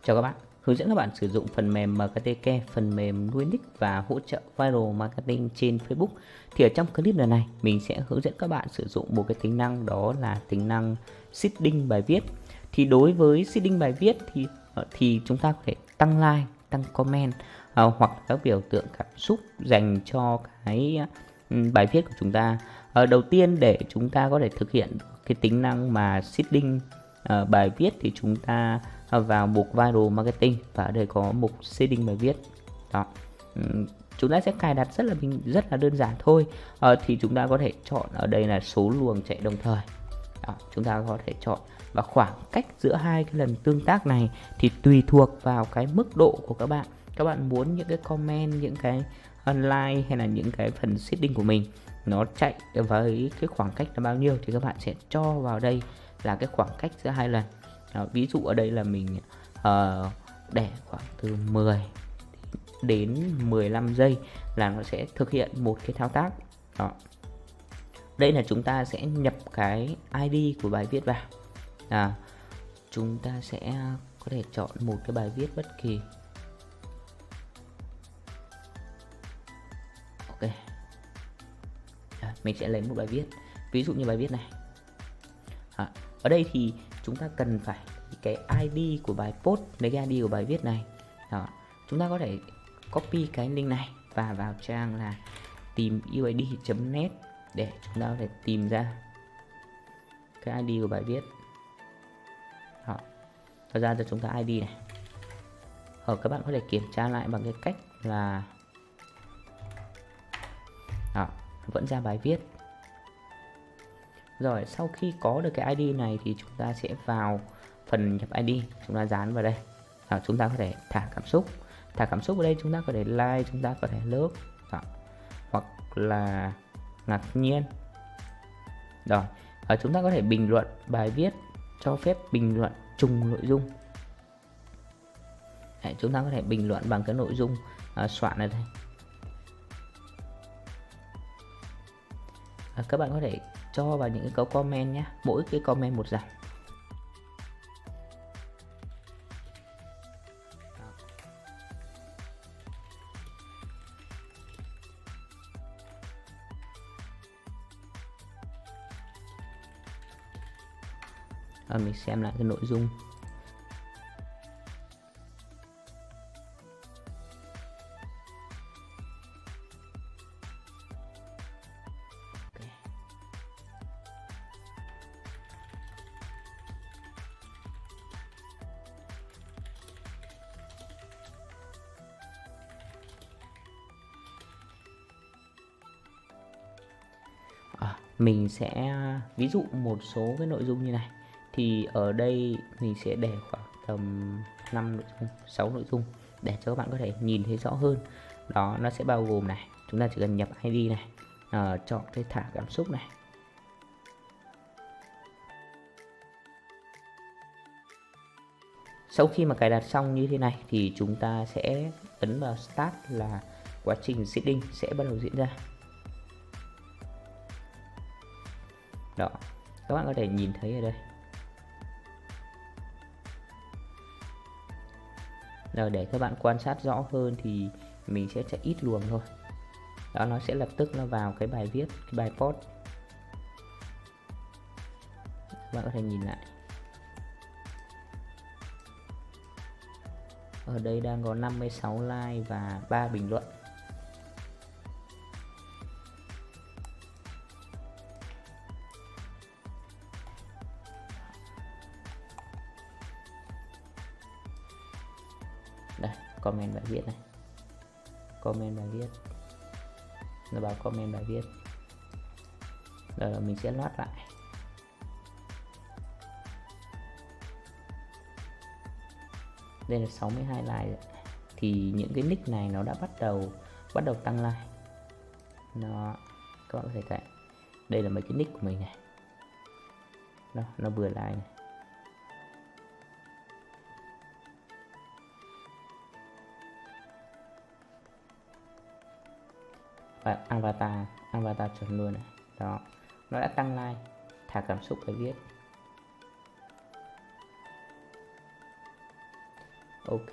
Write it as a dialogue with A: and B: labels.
A: Chào các bạn, hướng dẫn các bạn sử dụng phần mềm MKTK, phần mềm nuôi nick và hỗ trợ viral marketing trên Facebook. Thì ở trong clip lần này mình sẽ hướng dẫn các bạn sử dụng một cái tính năng, đó là tính năng seeding bài viết. Thì đối với seeding bài viết thì chúng ta có thể tăng like, tăng comment hoặc các biểu tượng cảm xúc dành cho cái bài viết của chúng ta. Đầu tiên, để chúng ta có thể thực hiện cái tính năng mà seeding bài viết thì chúng ta vào mục viral marketing và ở đây có mục seeding bài viết. Đó. Chúng ta sẽ cài đặt rất là đơn giản thôi. Thì chúng ta có thể chọn ở đây là số luồng chạy đồng thời. Đó, chúng ta có thể chọn, và khoảng cách giữa hai cái lần tương tác này thì tùy thuộc vào cái mức độ của các bạn. Các bạn muốn những cái comment, những cái like hay là những cái phần seeding của mình nó chạy với cái khoảng cách là bao nhiêu thì các bạn sẽ cho vào đây là cái khoảng cách giữa hai lần. Ví dụ ở đây là mình để khoảng từ 10 đến 15 giây là nó sẽ thực hiện một cái thao tác. Đó. Đây là chúng ta sẽ nhập cái ID của bài viết vào. Chúng ta sẽ có thể chọn một cái bài viết bất kỳ. Ok. Mình sẽ lấy một bài viết, ví dụ như bài viết này. Ở đây thì chúng ta cần phải cái ID của bài post, lấy cái ID của bài viết này. Đó. Chúng ta có thể copy cái link này và vào trang là tìm uid.net để chúng ta có thể tìm ra cái ID của bài viết. Đó. Thật ra cho chúng ta ID này. Các bạn có thể kiểm tra lại bằng cái cách là đó, vẫn ra bài viết. Rồi sau khi có được cái ID này thì chúng ta sẽ vào phần nhập ID, chúng ta dán vào đây. Chúng ta có thể thả cảm xúc. Thả cảm xúc ở đây chúng ta có thể like, chúng ta có thể love, hoặc là ngạc nhiên. Rồi, chúng ta có thể bình luận bài viết, cho phép bình luận trùng nội dung. Chúng ta có thể bình luận bằng cái nội dung soạn ở đây. Các bạn có thể cho vào những cái câu comment nhé, mỗi cái comment một dòng. Mình xem lại cái nội dung. Mình sẽ ví dụ một số cái nội dung như này. Thì ở đây mình sẽ để khoảng tầm 5 nội dung, 6 nội dung để cho các bạn có thể nhìn thấy rõ hơn. Đó, nó sẽ bao gồm này, chúng ta chỉ cần nhập ID này, chọn cái thả cảm xúc này. Sau khi mà cài đặt xong như thế này thì chúng ta sẽ ấn vào Start, là quá trình seeding sẽ bắt đầu diễn ra. Đó, các bạn có thể nhìn thấy ở đây. Rồi, để các bạn quan sát rõ hơn thì mình sẽ chạy ít luồng thôi. Đó, nó sẽ lập tức nó vào cái bài viết, cái bài post. Các bạn có thể nhìn lại. Ở đây đang có 56 like và 3 bình luận. Đây, comment bài viết này. Comment bài viết. Nó báo comment bài viết. Rồi mình sẽ loát lại. Đây là 62 like rồi. Thì những cái nick này nó đã bắt đầu tăng like. Các bạn có thể thấy đây là mấy cái nick của mình này. Đó, nó vừa like này. Và avatar chuẩn luôn này. Đó, nó đã tăng like, thả cảm xúc bài viết. Ok.